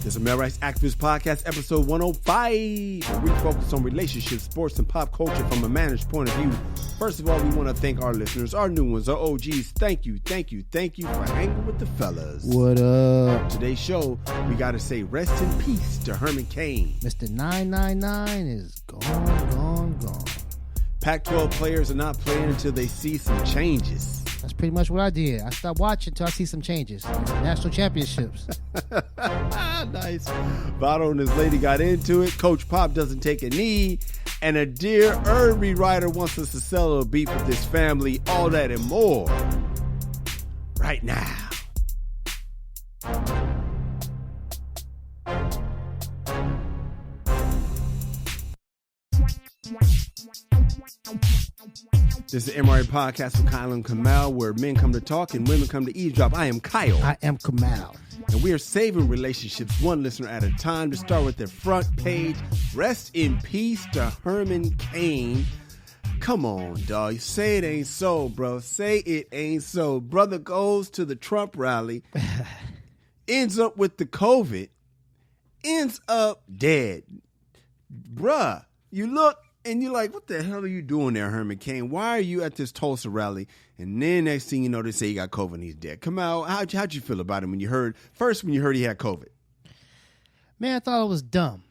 This is Male Rights Activist Podcast, episode 105, where we focus on relationships, sports, and pop culture from a managed point of view. First of all, we want to thank our listeners, our new ones, our OGs. Thank you for hanging with the fellas. What up? Today's show, we got to say rest in peace to Herman Cain. Mr. 999 is gone. Pac-12 players are not playing until they see some changes. That's pretty much what I did. I stopped watching until I see some changes. National championships. Nice. Vado and his lady got into it. Coach Pop doesn't take a knee. And a Dear Irby writer wants us to settle a beef with his family. All that and more. Right now. This is the MRA podcast with Kyle and Kamal, where men come to talk and women come to eavesdrop. I am Kyle. I am Kamal. And we are saving relationships one listener at a time. To start with the front page, rest in peace to Herman Cain. Come on, dog. Say it ain't so, bro. Say it ain't so. Brother goes to the Trump rally, ends up with the COVID, ends up dead. Bruh, you look and you're like, what the hell are you doing there, Herman Cain? Why are you at this Tulsa rally? And then next thing you know, they say he got COVID and he's dead. Come out. How'd you feel about him when you heard he had COVID? Man, I thought it was dumb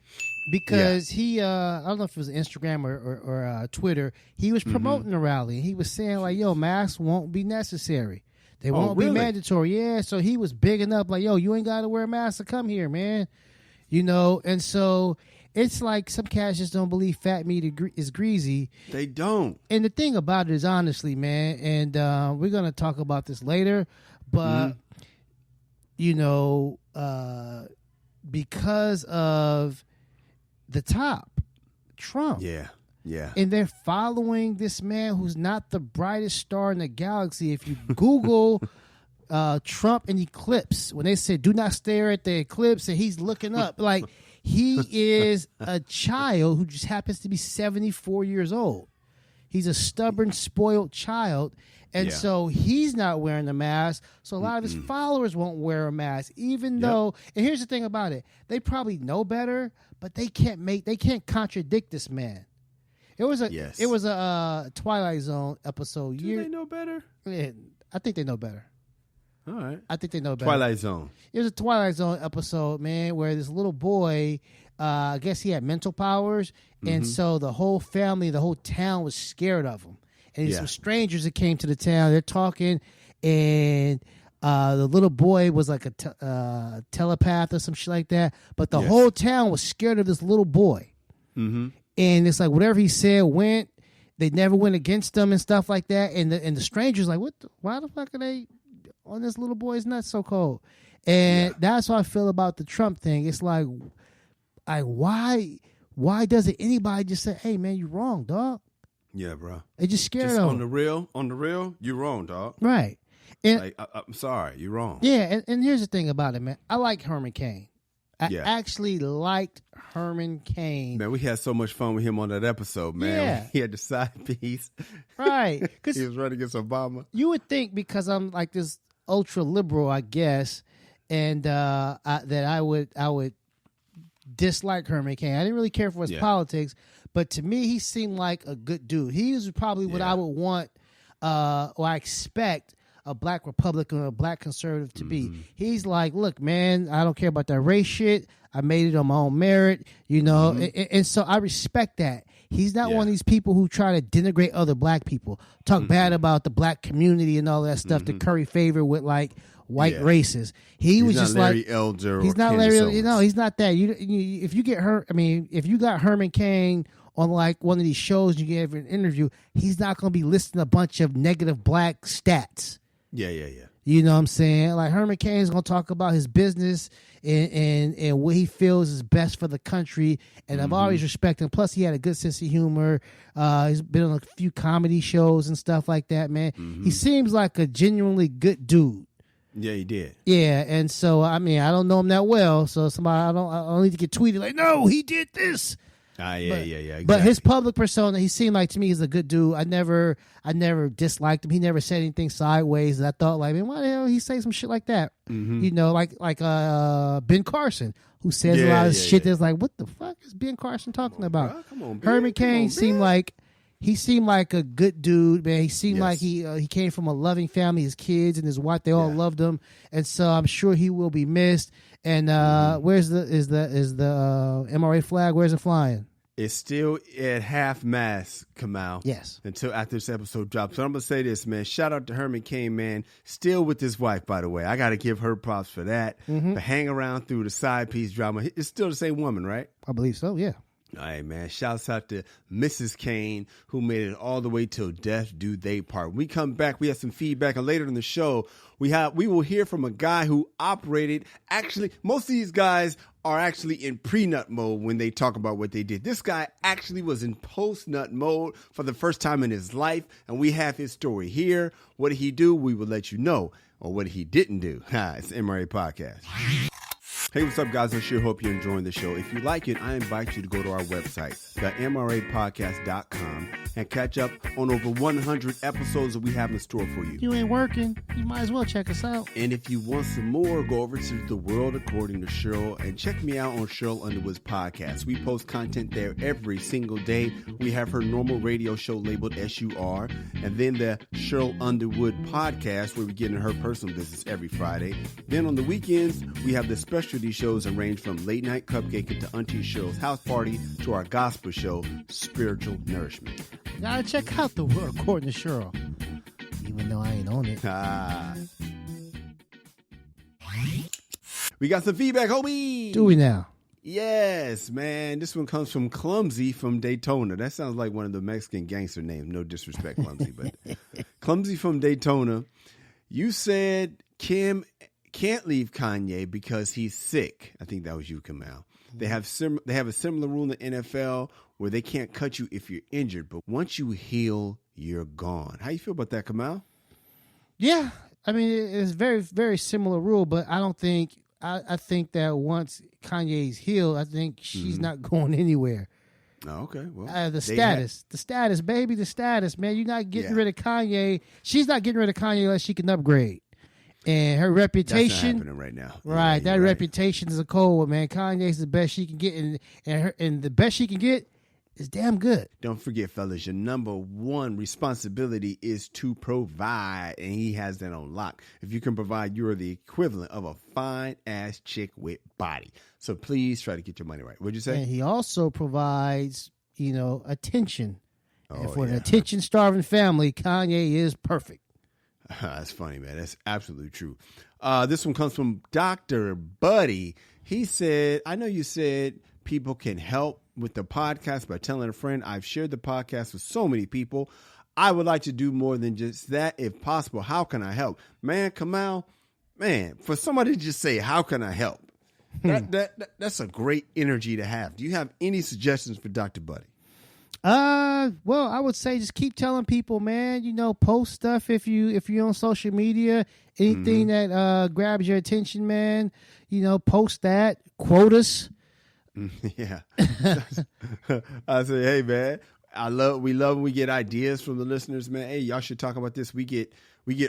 because he, I don't know if it was Instagram or Twitter, he was promoting the rally. He was saying like, yo, masks won't be necessary. They won't be mandatory. Yeah, so he was bigging up like, yo, you ain't got to wear a mask to come here, man. You know, and so it's like some cats just don't believe fat meat is greasy. They don't. And the thing about it is, honestly, man, and we're going to talk about this later, but, you know, because of the top, Trump. Yeah. And they're following this man who's not the brightest star in the galaxy. If you Google Trump and eclipse, when they said, do not stare at the eclipse, and he's looking up, like, he is a child who just happens to be 74 years old. He's a stubborn, spoiled child. And so he's not wearing a mask. So a lot of his followers won't wear a mask, even though, and here's the thing about it. They probably know better, but they can't contradict this man. It was a Twilight Zone episode. Do they know better? Yeah, I think they know better. All right. I think they know better. Twilight Zone. It was a Twilight Zone episode, man, where this little boy, I guess he had mental powers, and so the whole family, the whole town was scared of him. And some strangers that came to the town, they're talking, and the little boy was like a telepath or some shit like that, but the whole town was scared of this little boy. And it's like whatever he said went. They never went against him and stuff like that. And the strangers like, why the fuck are they on this little boy's nuts so cold? And that's how I feel about the Trump thing. It's like why doesn't anybody just say, hey man, you wrong, dog? Yeah, bro. They just scared just of on the real, you wrong, dog. Right. And like, I'm sorry, you're wrong. Yeah, and here's the thing about it, man. I like Herman Cain. I actually liked Herman Cain. Man, we had so much fun with him on that episode, man. Yeah. He had the side piece. Right. He was running against Obama. You would think because I'm like this ultra liberal, I guess, and that I would dislike Herman Cain. I didn't really care for his politics, but to me, he seemed like a good dude. He was probably what I would want, or I expect a black Republican or a black conservative to be. He's like, look, man, I don't care about that race shit. I made it on my own merit, you know, and so I respect that. He's not one of these people who try to denigrate other black people, talk bad about the black community and all that stuff to curry favor with like white races. He's was just Larry like Elder. He's not Larry. You know, he's not that. If you get her, I mean, if you got Herman Cain on like one of these shows, you get an interview, he's not going to be listing a bunch of negative black stats. Yeah. You know what I'm saying? Like Herman Cain is going to talk about his business and what he feels is best for the country. And I've always respected him. Plus, he had a good sense of humor. He's been on a few comedy shows and stuff like that, man. He seems like a genuinely good dude. Yeah, he did. Yeah, and so, I mean, I don't know him that well. So somebody, I don't need to get tweeted like, no, he did this. Exactly. But his public persona, he seemed like to me he's a good dude. I never disliked him. He never said anything sideways. I thought like, man, why the hell he say some shit like that? Mm-hmm. You know, like Ben Carson, who says a lot of shit that's like, what the fuck is Ben Carson talking about? Bro. Come on, Ben. Herman Cain seemed like a good dude, man. He seemed like he came from a loving family. His kids and his wife, they all loved him, and so I'm sure he will be missed. And where's the MRA flag? Where's it flying? It's still at half mast, Kamal. Yes. Until after this episode drops. So I'm going to say this, man. Shout out to Herman Cain, man. Still with his wife, by the way. I got to give her props for that. But hang around through the side piece drama. It's still the same woman, right? I believe so, yeah. All right, man. Shouts out to Mrs. Cain, who made it all the way till death do they part. When we come back, we have some feedback. And later in the show, we will hear from a guy who operated. Actually, most of these guys are actually in pre-nut mode when they talk about what they did. This guy actually was in post-nut mode for the first time in his life, and we have his story here. What did he do? We will let you know. Or what he didn't do. It's the MRA Podcast. Hey, what's up, guys? I sure hope you're enjoying the show. If you like it, I invite you to go to our website, themrapodcast.com, and catch up on over 100 episodes that we have in store for you. You ain't working, you might as well check us out. And if you want some more, go over to The World According to Cheryl and check me out on Cheryl Underwood's podcast. We post content there every single day. We have her normal radio show labeled SUR, and then the Cheryl Underwood podcast, where we get into her personal business every Friday. Then on the weekends, we have the specialty shows that range from Late Night Cupcake to Auntie Cheryl's House Party to our gospel show, Spiritual Nourishment. You gotta check out The World According to Cheryl, even though I ain't on it. We got some feedback, homie. Do we now? Yes, man. This one comes from Clumsy from Daytona. That sounds like one of the Mexican gangster names. No disrespect, Clumsy, but Clumsy from Daytona. You said Kim can't leave Kanye because he's sick. I think that was you, Kamal. They have a similar rule in the NFL where they can't cut you if you're injured, but once you heal, you're gone. How you feel about that, Kamal? Yeah, I mean it's very, very similar rule, but I don't think I think that once Kanye's healed, I think she's not going anywhere. Oh, okay. Well, the status, baby, the status, man. You're not getting rid of Kanye. She's not getting rid of Kanye unless she can upgrade. And her reputation, that's not happening right now. Right, that reputation is a cold one, man. Kanye's the best she can get, and the best she can get is damn good. Don't forget, fellas, your number one responsibility is to provide, and he has that on lock. If you can provide, you are the equivalent of a fine-ass chick with body. So please try to get your money right. What'd you say? And he also provides, attention. And for an attention-starving family, Kanye is perfect. That's funny, man. That's absolutely true. This one comes from Dr. Buddy. He said, I know you said people can help with the podcast by telling a friend. I've shared the podcast with so many people. I would like to do more than just that if possible. How can I help? Man, Kamal, man, for somebody to just say, how can I help? That's a great energy to have. Do you have any suggestions for Dr. Buddy? Well, I would say just keep telling people, man, post stuff if you're on social media, anything that grabs your attention, man, post that, quote us. Yeah. I say, hey, man, we love when we get ideas from the listeners, man. Hey, y'all should talk about this. We get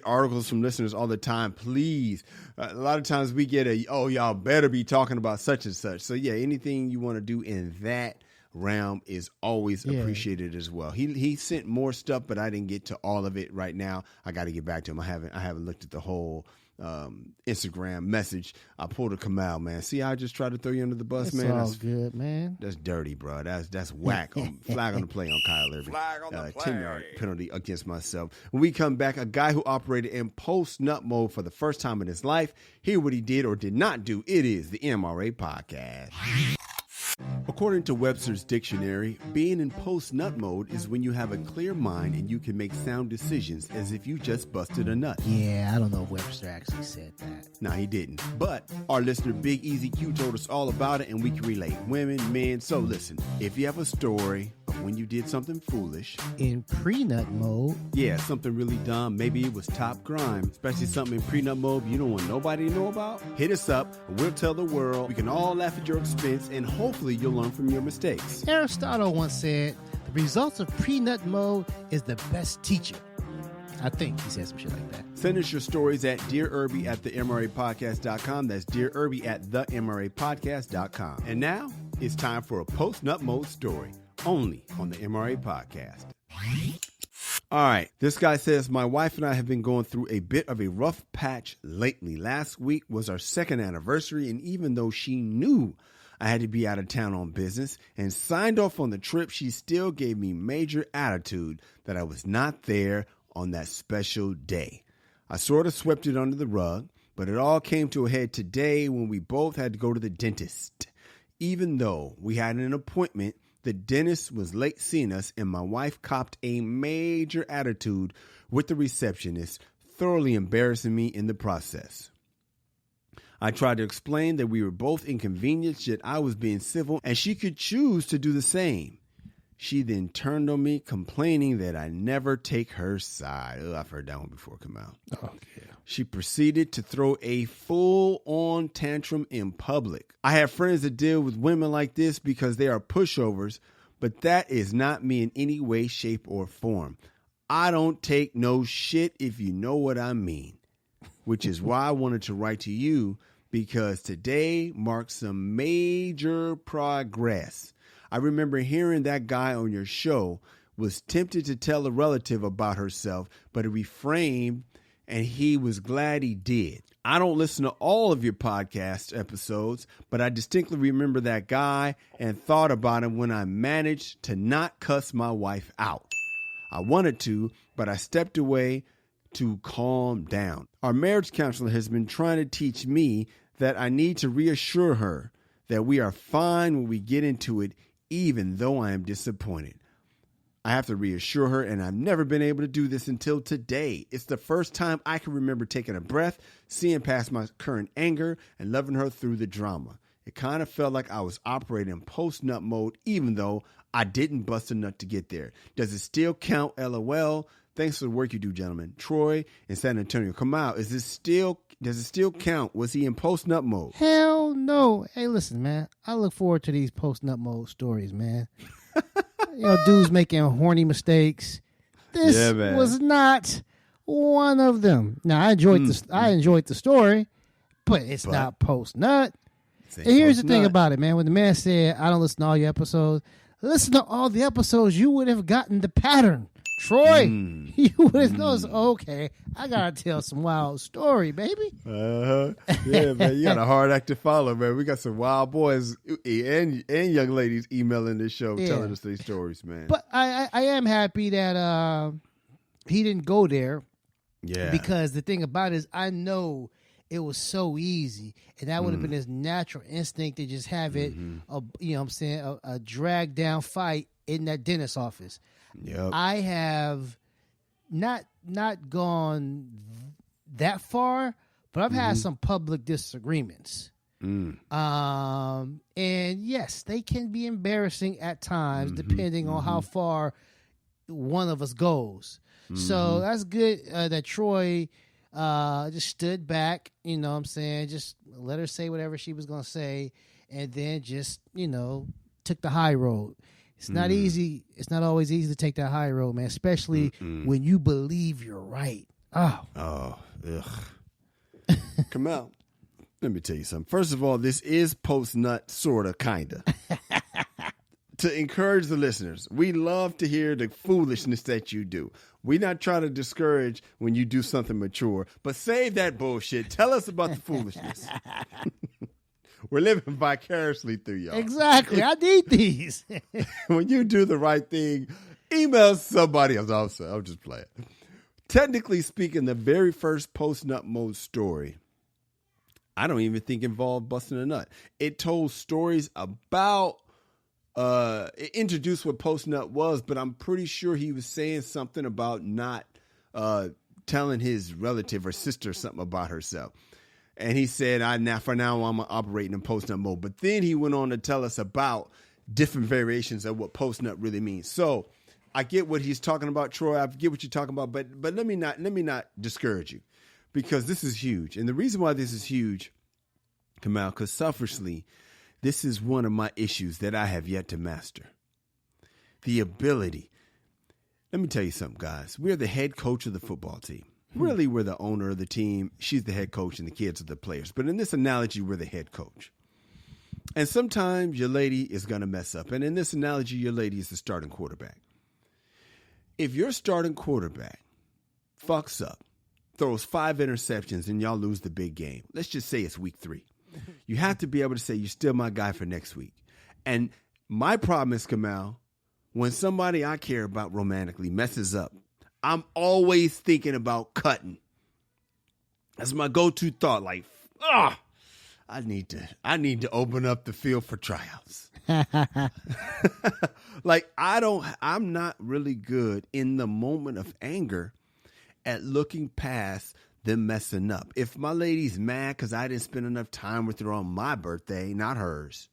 articles from listeners all the time. Please. A lot of times we get y'all better be talking about such and such. So yeah, anything you want to do in that realm is always appreciated as well. He sent more stuff, but I didn't get to all of it right now. I got to get back to him. I haven't looked at the whole Instagram message. I pulled a Kamal, man. See how I just tried to throw you under the bus, man? That's good, man. That's dirty, bro. That's whack. Flag on the play on Kyle Irving. Flag on the play. 10-yard penalty against myself. When we come back, a guy who operated in post-nut mode for the first time in his life. Hear what he did or did not do. It is the MRA Podcast. According to Webster's dictionary, being in post-nut mode is when you have a clear mind and you can make sound decisions as if you just busted a nut. Yeah, I don't know if Webster actually said that. No, he didn't. But our listener Big Easy Q told us all about it and we can relate. Women, men. So listen, if you have a story of when you did something foolish. In pre-nut mode. Yeah, something really dumb. Maybe it was top grime. Especially something in pre-nut mode you don't want nobody to know about. Hit us up and we'll tell the world. We can all laugh at your expense and hopefully you'll learn learn from your mistakes. Aristotle once said, the results of pre-nut mode is the best teacher. I think he said some shit like that. Send us your stories at dearirby@themrapodcast.com. That's dearirby@themrapodcast.com. And now it's time for a post-nut mode story, only on the MRA Podcast. All right, this guy says, my wife and I have been going through a bit of a rough patch lately. Last week was our second anniversary, and even though she knew I had to be out of town on business and signed off on the trip, she still gave me major attitude that I was not there on that special day. I sort of swept it under the rug, but it all came to a head today when we both had to go to the dentist. Even though we had an appointment, the dentist was late seeing us, and my wife copped a major attitude with the receptionist, thoroughly embarrassing me in the process. I tried to explain that we were both inconvenienced, yet I was being civil, and she could choose to do the same. She then turned on me, complaining that I never take her side. Oh, I've heard that one before come out. Oh, yeah. She proceeded to throw a full-on tantrum in public. I have friends that deal with women like this because they are pushovers, but that is not me in any way, shape, or form. I don't take no shit, if you know what I mean, which is why I wanted to write to you, because today marks some major progress. I remember hearing that guy on your show was tempted to tell a relative about herself, but he refrained, and he was glad he did. I don't listen to all of your podcast episodes, but I distinctly remember that guy and thought about him when I managed to not cuss my wife out. I wanted to, but I stepped away to calm down. Our marriage counselor has been trying to teach me that I need to reassure her that we are fine when we get into it, even though I am disappointed. I have to reassure her, and I've never been able to do this until today. It's the first time I can remember taking a breath, seeing past my current anger, and loving her through the drama. It kind of felt like I was operating in post-nut mode, even though I didn't bust a nut to get there. Does it still count? LOL. Thanks for the work you do, gentlemen. Troy in San Antonio. Come out. Does it still count? Was he in post-nut mode? Hell no. Hey, listen, man. I look forward to these post-nut mode stories, man. Dudes making horny mistakes. This was not one of them. Now, I enjoyed the story, but it's not post-nut. And here's the thing about it, man. When the man said, I don't listen to all your episodes, listen to all the episodes, you would have gotten the pattern. Troy, you would have noticed, okay, I got to tell some wild story, baby. Yeah, man, you got a hard act to follow, man. We got some wild boys and young ladies emailing this show, telling us these stories, man. But I am happy that he didn't go there. Yeah. Because the thing about it is, I know it was so easy, and that would have been his natural instinct to just have it, a drag down fight in that dentist office. Yep. I have not gone that far, but I've had some public disagreements. And yes, they can be embarrassing at times, depending on how far one of us goes. So that's good that Troy just stood back, just let her say whatever she was going to say, and then just, took the high road. It's not easy. It's not always easy to take that high road, man, especially when you believe you're right. Ugh. Come out. Let me tell you something. First of all, this is post-nut, sort of, kind of. To encourage the listeners, we love to hear the foolishness that you do. We're not trying to discourage when you do something mature, but save that bullshit. Tell us about the foolishness. We're living vicariously through y'all. Exactly. I need these. When you do the right thing, email somebody else. I'll just play it. Technically speaking, the very first post-nut mode story, I don't even think involved busting a nut. It told stories about, it introduced what post-nut was, but I'm pretty sure he was saying something about not telling his relative or sister something about herself. And he said, for now, I'm operating in post-nut mode. But then he went on to tell us about different variations of what post-nut really means. So I get what he's talking about, Troy. I get what you're talking about. But let me not discourage you, because this is huge. And the reason why this is huge, Kamal, because selfishly, this is one of my issues that I have yet to master. The ability. Let me tell you something, guys. We're the head coach of the football team. Really, we're the owner of the team. She's the head coach and the kids are the players. But in this analogy, we're the head coach. And sometimes your lady is going to mess up. And in this analogy, your lady is the starting quarterback. If your starting quarterback fucks up, throws 5 interceptions, and y'all lose the big game, let's just say it's week 3. You have to be able to say, you're still my guy for next week. And my problem is, Kamal, when somebody I care about romantically messes up, I'm always thinking about cutting. That's my go-to thought. Like, I need to open up the field for tryouts. Like, I'm not really good in the moment of anger at looking past them messing up. If my lady's mad because I didn't spend enough time with her on my birthday, not hers,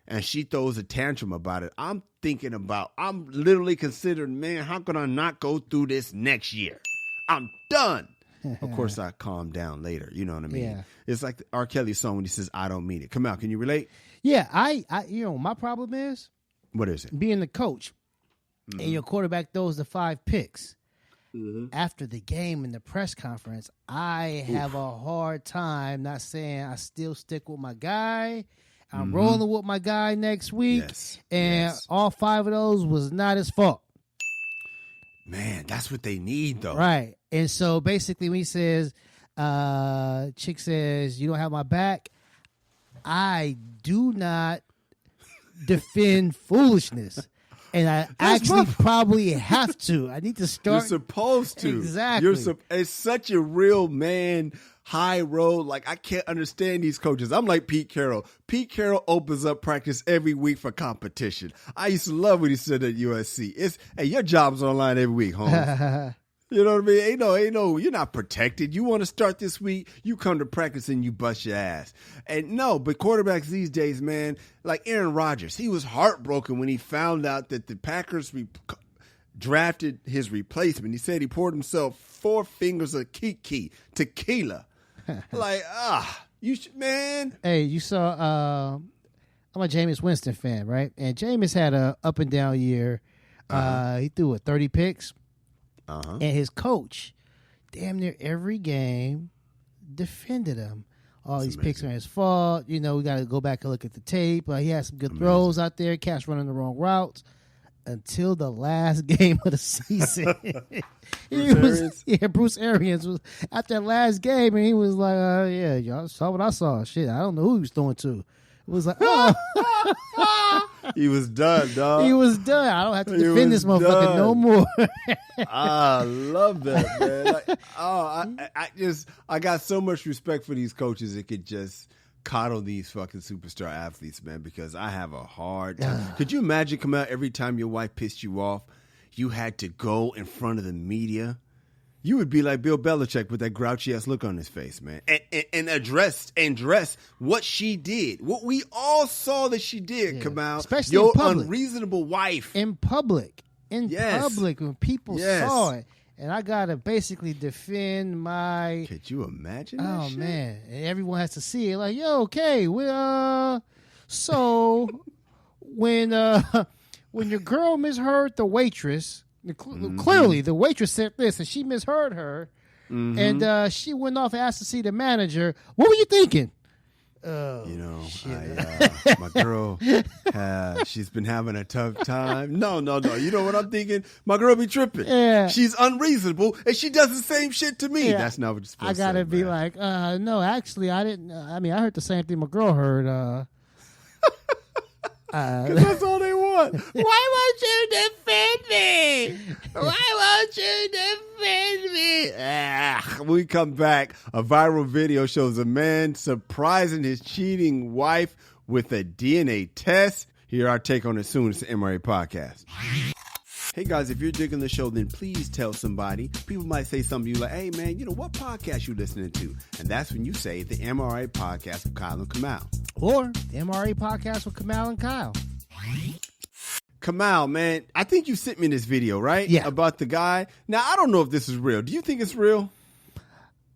and she throws a tantrum about it, I'm literally considering, man, how can I not go through this next year? I'm done. Of course, I calm down later. You know what I mean? Yeah. It's like the R. Kelly song when he says, I don't mean it. Come out. Can you relate? Yeah. My problem is. What is it? Being the coach and your quarterback throws the 5 picks. After the game in the press conference, I have a hard time not saying I still stick with my guy. I'm rolling with my guy next week. All 5 of those was not his fault. Man, that's what they need, though. Right. And so basically when he says, chick says, you don't have my back, I do not defend foolishness. And I probably have to. I need to start. You're supposed to. Exactly. It's such a real man high road. Like, I can't understand these coaches. I'm like Pete Carroll. Pete Carroll opens up practice every week for competition. I used to love when he said at USC. Hey, your job's online every week, Holmes. You know what I mean? Ain't no, you're not protected. You want to start this week, you come to practice and you bust your ass. And no, but quarterbacks these days, man, like Aaron Rodgers, he was heartbroken when he found out that the Packers drafted his replacement. He said he poured himself 4 fingers of tequila. Like, man. Hey, you saw, I'm a Jameis Winston fan, right? And Jameis had a up and down year. He threw 30 picks. And his coach, damn near every game, defended him. All these picks are his fault. You know, we got to go back and look at the tape. He had some good throws out there. Cats running the wrong routes. Until the last game of the season. Bruce Arians was after that last game, and he was like, yeah, y'all saw what I saw. Shit, I don't know who he was throwing to. It was like, he was done, dog. He was done. I don't have to defend this motherfucker no more. I love that, man. I got so much respect for these coaches that could just coddle these fucking superstar athletes, man, because I have a hard time. Could you imagine coming out every time your wife pissed you off, you had to go in front of the media? You would be like Bill Belichick with that grouchy ass look on his face, man, and address what she did, what we all saw that she did. Come out, especially your in public. Unreasonable wife in public, when people saw it, and I gotta basically defend my. Could you imagine? Oh man, and everyone has to see it. Like, yo, okay, so when your girl misheard the waitress. Clearly, the waitress said this, and she misheard her, and she went off and asked to see the manager. What were you thinking? My girl, she's been having a tough time. No. You know what I'm thinking? My girl be tripping. Yeah. She's unreasonable, and she does the same shit to me. Yeah. That's not what you're supposed to say. I gotta be man. like, no, actually, I didn't. I heard the same thing my girl heard. Because that's all they want. Why won't you defend me? Why won't you defend me? When we come back, a viral video shows a man surprising his cheating wife with a DNA test. Hear our take on it soon. It's the MRA Podcast. Hey guys, if you're digging the show, then please tell somebody. People might say something to you like, hey man, you know what podcast you listening to? And that's when you say the MRA Podcast with Kyle and Kamal. Or the MRA Podcast with Kamal and Kyle. Kamal, man, I think you sent me this video, right? Yeah. About the guy. Now, I don't know if this is real. Do you think it's real?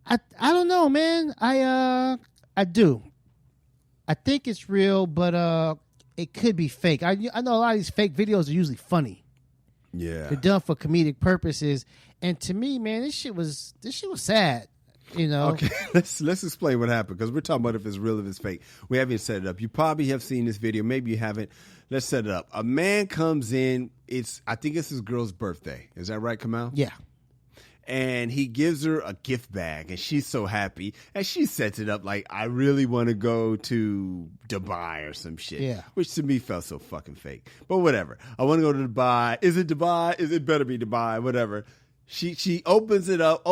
I don't know, man. I do. I think it's real, but it could be fake. I know a lot of these fake videos are usually funny. Yeah, they're done for comedic purposes. And to me, man, this shit was sad. You know. Okay, let's explain what happened, because we're talking about if it's real, if it's fake. We haven't set it up. You probably have seen this video. Maybe you haven't. Let's set it up. A man comes in. I think it's his girl's birthday. Is that right, Kamal? Yeah. And he gives her a gift bag, and she's so happy. And she sets it up like, I really want to go to Dubai or some shit. Yeah. Which to me felt so fucking fake. But whatever. I want to go to Dubai. Is it Dubai? It better be Dubai. Whatever. She opens it up.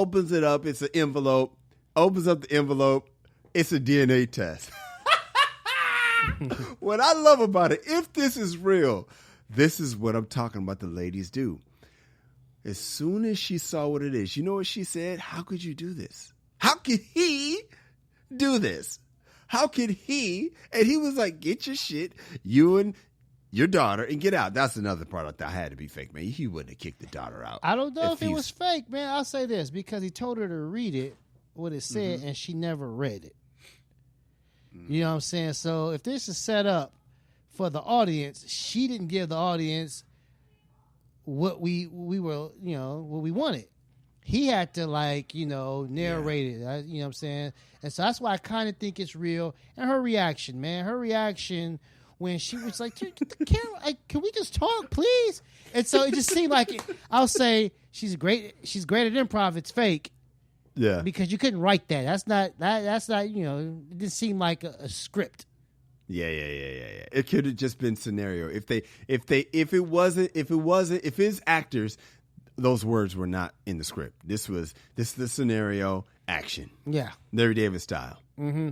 It's an envelope. Opens up the envelope. It's a DNA test. What I love about it, if this is real, this is what I'm talking about the ladies do. As soon as she saw what it is, you know what she said? How could you do this? How could he do this? How could he? And he was like, get your shit, you and your daughter, and get out. That's another part I thought had to be fake, man. He wouldn't have kicked the daughter out. I don't know if it was fake, man. I'll say this, because he told her to read it, what it said, and she never read it. You know what I'm saying? So if this is set up for the audience, she didn't give the audience what we were, what we wanted. He had to narrate it. You know what I'm saying? And so that's why I kind of think it's real. And her reaction, man, when she was like, "Get the camera, can we just talk, please?" And so it just seemed like I'll say she's great at improv. It's fake. Yeah. Because you couldn't write that. That's not it didn't seem like a script. Yeah. It could have just been scenario. If it's actors, those words were not in the script. This is the scenario, action. Yeah. Larry David style. Mm-hmm.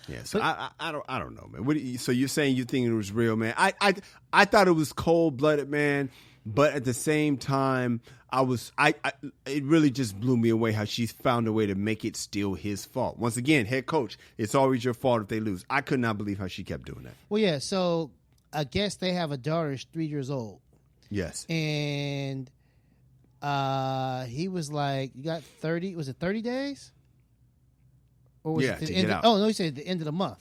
Yeah. So I don't know, man. So you're saying you think it was real, man? I thought it was cold-blooded, man. But at the same time, it really just blew me away how she found a way to make it still his fault. Once again, head coach, it's always your fault if they lose. I could not believe how she kept doing that. Well, yeah, so I guess they have a daughter who's 3 years old. Yes. And he was like, you got 30, was it 30 days? Or was it the end of, oh, no, he said the end of the month.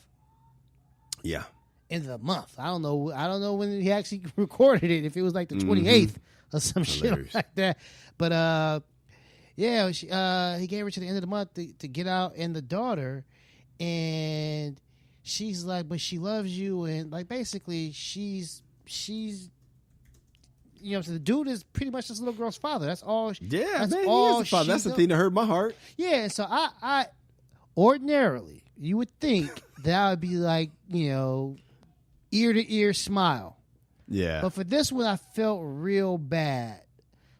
Yeah. End of the month. I don't know when he actually recorded it, if it was like the 28th or some shit like that. But he gave her to the end of the month to get out, and the daughter, and she's like, but she loves you, and like basically she's so the dude is pretty much this little girl's father. That's all. Yeah, that's man, all he is the father. That's the thing that hurt my heart. Yeah, and so I ordinarily you would think that would be like, ear to ear smile. Yeah. But for this one, I felt real bad.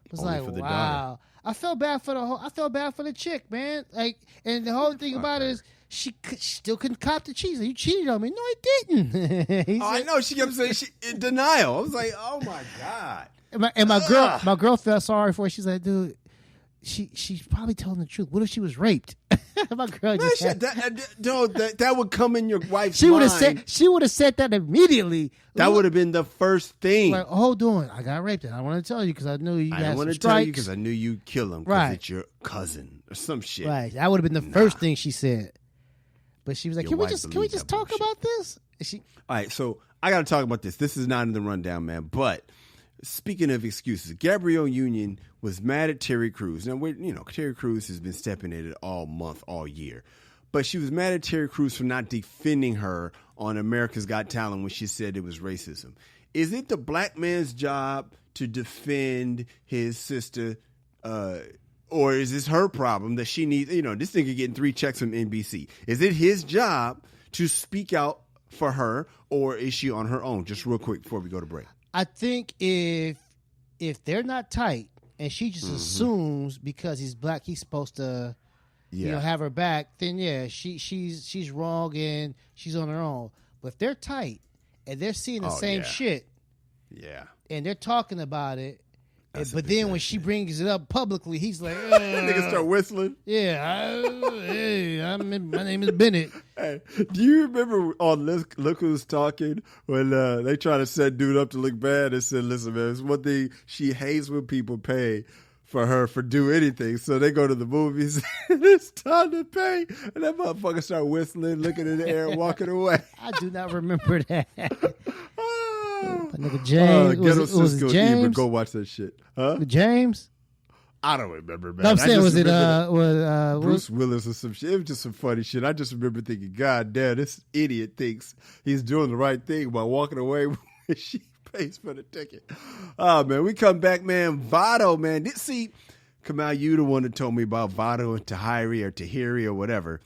It was Only like, for the wow. daughter. I felt bad for the chick, man. Like, and the whole thing about it is she still couldn't cop the cheese. You cheated on me. No, I didn't. I know. She kept saying in denial. I was like, oh my God. And my girl felt sorry for her. She's like, dude, she's probably telling the truth. What if she was raped? My girl just that would come in your wife's mind. She would have said that immediately. That would have been the first thing. Like, hold on, I got raped. I don't want to tell you because I knew you. I didn't want to tell you because I knew you'd kill him. Because it's your cousin or some shit. Right. That would have been the first thing she said. But she was like, "Can we just talk about this?" All right. So I got to talk about this. This is not in the rundown, man. But speaking of excuses, Gabrielle Union was mad at Terry Crews. Now, Terry Crews has been stepping in it all month, all year. But she was mad at Terry Crews for not defending her on America's Got Talent when she said it was racism. Is it the black man's job to defend his sister, or is this her problem that she needs? This nigga getting 3 checks from NBC. Is it his job to speak out for her, or is she on her own? Just real quick before we go to break. I think if they're not tight and she just assumes because he's black he's supposed to have her back, then she's wrong and she's on her own. But if they're tight and they're seeing the same shit, and they're talking about it, but then when she brings it up publicly, he's like, nigga start whistling. Yeah, my name is Bennett. Hey, do you remember on Look Who's Talking when they try to set dude up to look bad and said, listen, man, it's one thing she hates when people pay for her for do anything. So they go to the movies and it's time to pay. And that motherfucker start whistling, looking in the air, walking away. I do not remember that. Nigga James. Was it James? Go watch that shit. Huh? James? I don't remember, man. No, I'm saying, was it Bruce Willis or some shit? It was just some funny shit. I just remember thinking, God damn, this idiot thinks he's doing the right thing by walking away when she pays for the ticket. Oh, man, we come back, man. Vado, man. See, Kamal, you the one that told me about Vado and Tahiri or whatever.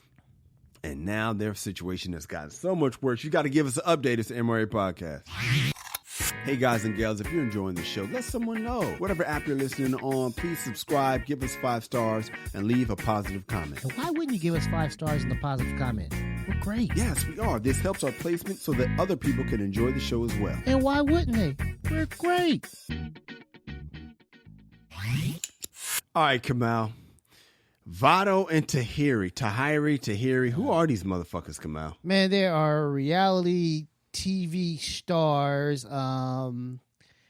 And now their situation has gotten so much worse. You got to give us an update. It's the MRA Podcast. Hey guys and gals, if you're enjoying the show, let someone know. Whatever app you're listening on, please subscribe, give us 5 stars, and leave a positive comment. And why wouldn't you give us 5 stars and a positive comment? We're great. Yes, we are. This helps our placement so that other people can enjoy the show as well. And why wouldn't they? We're great. All right, Kamal. Vado and Tahiri. Who are these motherfuckers, Kamal? Man, there are reality TV stars,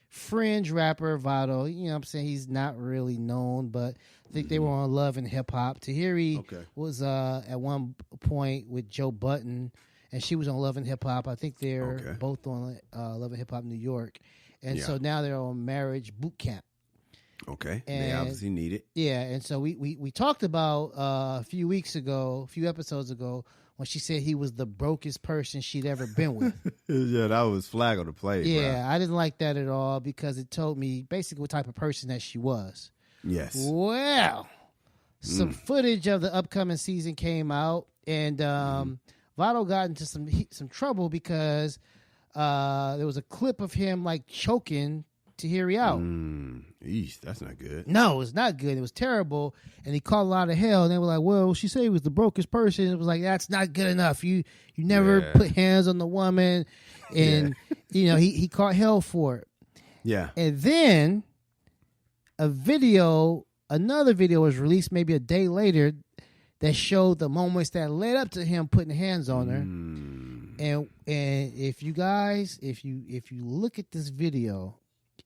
fringe rapper Vado. You know what I'm saying? He's not really known, but I think they were on Love and Hip Hop. Tahiri was at one point with Joe Budden, and she was on Love and Hip Hop. I think they're both on Love and Hip Hop New York. And so now they're on Marriage Boot Camp. Okay. And they obviously need it. Yeah, and so we talked about a few episodes ago, when she said he was the brokest person she'd ever been with. Yeah, that was flag on the play. Yeah, bro. I didn't like that at all because it told me basically what type of person that she was. Yes. Well, some footage of the upcoming season came out, and Vado got into some trouble because there was a clip of him like choking Tahiri out. Eesh, that's not good. No, it's not good. It was terrible, and he called a lot of hell. And they were like, "Well, she said he was the brokest person." It was like, that's not good enough. You never put hands on the woman, and he caught hell for it. Yeah. And then another video was released maybe a day later that showed the moments that led up to him putting hands on her. And if you guys, if you look at this video,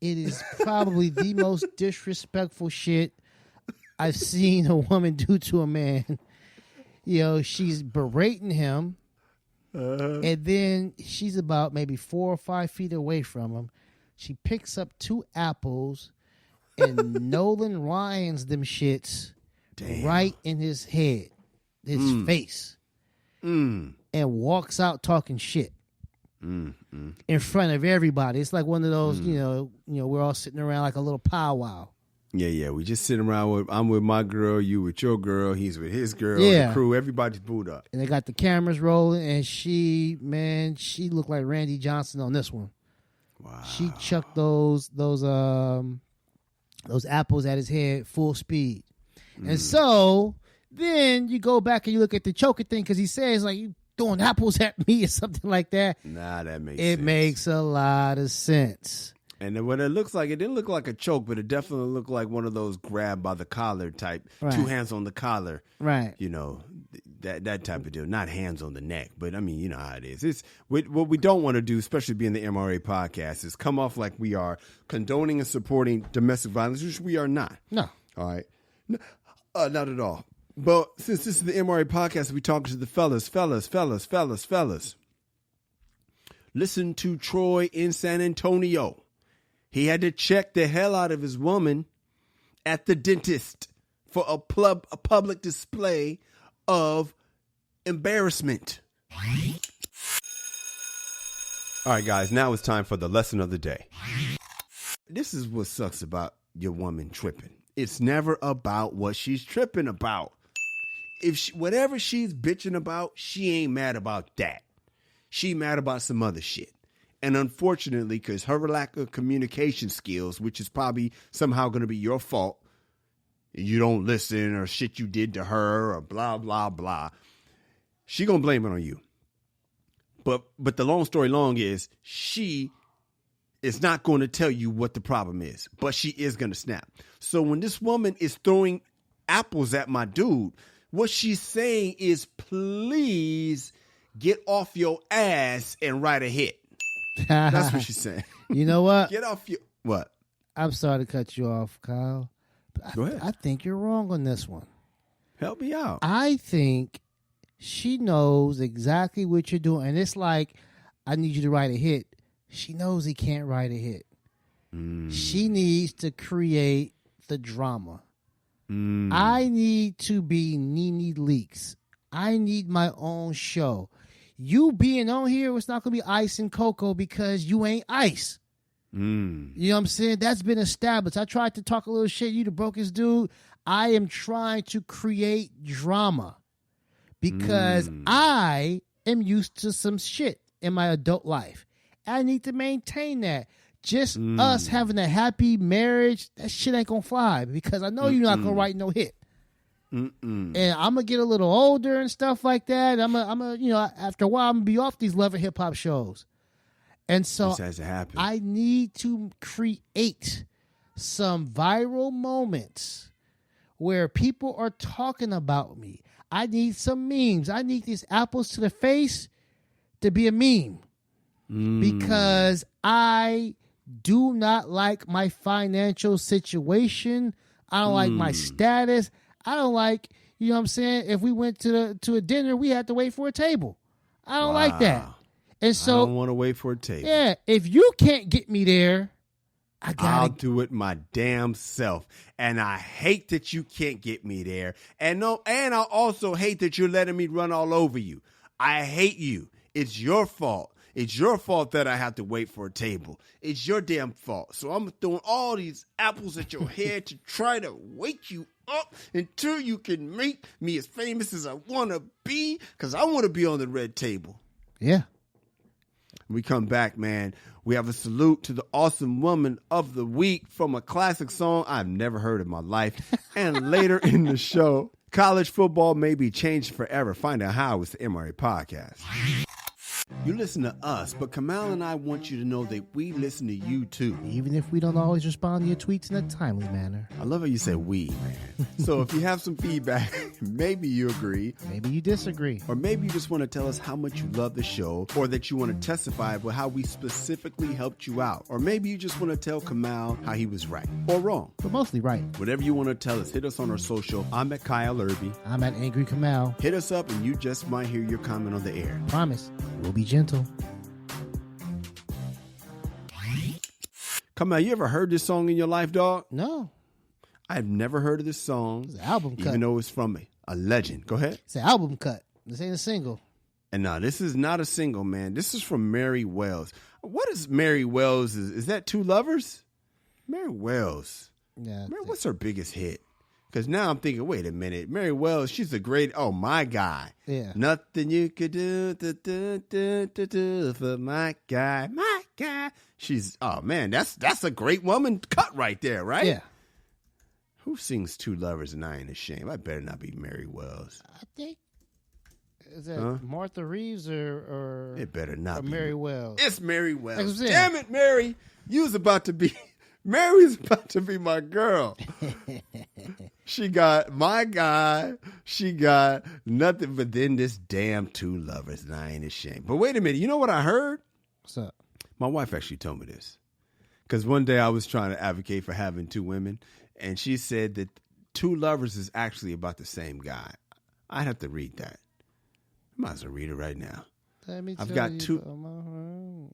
it is probably the most disrespectful shit I've seen a woman do to a man. She's berating him, and then she's about maybe 4 or 5 feet away from him. She picks up 2 apples and Nolan Ryans them shits right in his head, his face, and walks out talking shit. In front of everybody. It's like one of those, we're all sitting around like a little powwow. Yeah. We just sitting around I'm with my girl, you with your girl, he's with his girl, the crew, everybody's booed up. And they got the cameras rolling, and she looked like Randy Johnson on this one. Wow. She chucked those apples at his head full speed. And so then you go back and you look at the choking thing, because he says like, you throwing apples at me or something like that. Nah, that makes sense. It makes a lot of sense. And then what it looks like, it didn't look like a choke, but it definitely looked like one of those grab by the collar type, 2 hands on the collar. Right. That type of deal. Not hands on the neck, but I mean, you know how it is. It's what we don't want to do, especially being the MRA podcast, is come off like we are condoning and supporting domestic violence, which we are not. No. All right. No, not at all. But since this is the MRA podcast, we talking to the fellas. Listen to Troy in San Antonio. He had to check the hell out of his woman at the dentist for a public display of embarrassment. All right, guys, now it's time for the lesson of the day. This is what sucks about your woman tripping. It's never about what she's tripping about. If whatever she's bitching about, she ain't mad about that. She mad about some other shit. And unfortunately, because her lack of communication skills, which is probably somehow going to be your fault, you don't listen or shit you did to her or blah, blah, blah, she going to blame it on you. But the long story long is she is not going to tell you what the problem is, but she is going to snap. So when this woman is throwing apples at my dude, what she's saying is, please get off your ass and write a hit. That's what she's saying. You know what? Get off your... What? I'm sorry to cut you off, Kyle. Go ahead. I think you're wrong on this one. Help me out. I think she knows exactly what you're doing. And it's like, I need you to write a hit. She knows he can't write a hit. She needs to create the drama. I need to be Nene Leakes. I need my own show. You being on here, it's not going to be Ice and Coco because you ain't Ice. You know what I'm saying? That's been established. I tried to talk a little shit. You the brokest dude. I am trying to create drama because I am used to some shit in my adult life. I need to maintain that. Just us having a happy marriage, that shit ain't going to fly because I know you're not going to write no hit. And I'm going to get a little older and stuff like that. I'm a, you know, after a while, I'm going to be off these Love and Hip Hop shows. And so I need to create some viral moments where people are talking about me. I need some memes. I need these apples to the face to be a meme because I do not like my financial situation. I don't like my status. I don't like, you know what I'm saying? If we went to a dinner, we had to wait for a table. I don't like that. And so I don't want to wait for a table. Yeah, if you can't get me there, I'll do it my damn self. And I hate that you can't get me there. And I also hate that you're letting me run all over you. I hate you. It's your fault. It's your fault that I have to wait for a table. It's your damn fault. So I'm throwing all these apples at your head to try to wake you up until you can make me as famous as I want to be, because I want to be on the red table. Yeah. We come back, man. We have a salute to the awesome woman of the week from a classic song I've never heard in my life. And later in the show, college football may be changed forever. Find out how with the MRA Podcast. You listen to us, but Kamal and I want you to know that we listen to you too. Even if we don't always respond to your tweets in a timely manner. I love how you say we, man. So if you have some feedback, maybe you agree. Maybe you disagree. Or maybe you just want to tell us how much you love the show, or that you want to testify about how we specifically helped you out. Or maybe you just want to tell Kamal how he was right or wrong. But mostly right. Whatever you want to tell us, hit us on our social. I'm at Kyle Irby. I'm at Angry Kamal. Hit us up and you just might hear your comment on the air. Promise. We'll be gentle. Kamal, you ever heard this song in your life, dog? No. I've never heard of this song. It's an album cut. Even though it's from a legend. Go ahead. It's an album cut. This ain't a single. And no, this is not a single, man. This is from Mary Wells. What is Mary Wells? Is that Two Lovers? Mary Wells. Yeah. Mary, what's her biggest hit? Because now I'm thinking, wait a minute. Mary Wells, she's a great, oh, my guy. Yeah. Nothing you could do for my guy. My guy. She's, oh, man, that's a great woman cut right there, right? Yeah. Who sings Two Lovers and I Ain't Ashamed? I better not be Mary Wells. I think, is that Martha Reeves or it better not be Mary Wells? It's Mary Wells. Damn it, Mary. Mary's about to be my girl. She got my guy. She got nothing but then this damn Two Lovers and I Ain't Ashamed. But wait a minute. You know what I heard? What's up? My wife actually told me this. Because one day I was trying to advocate for having two women, and she said that Two Lovers is actually about the same guy. I'd have to read that. I might as well read it right now. I've got two.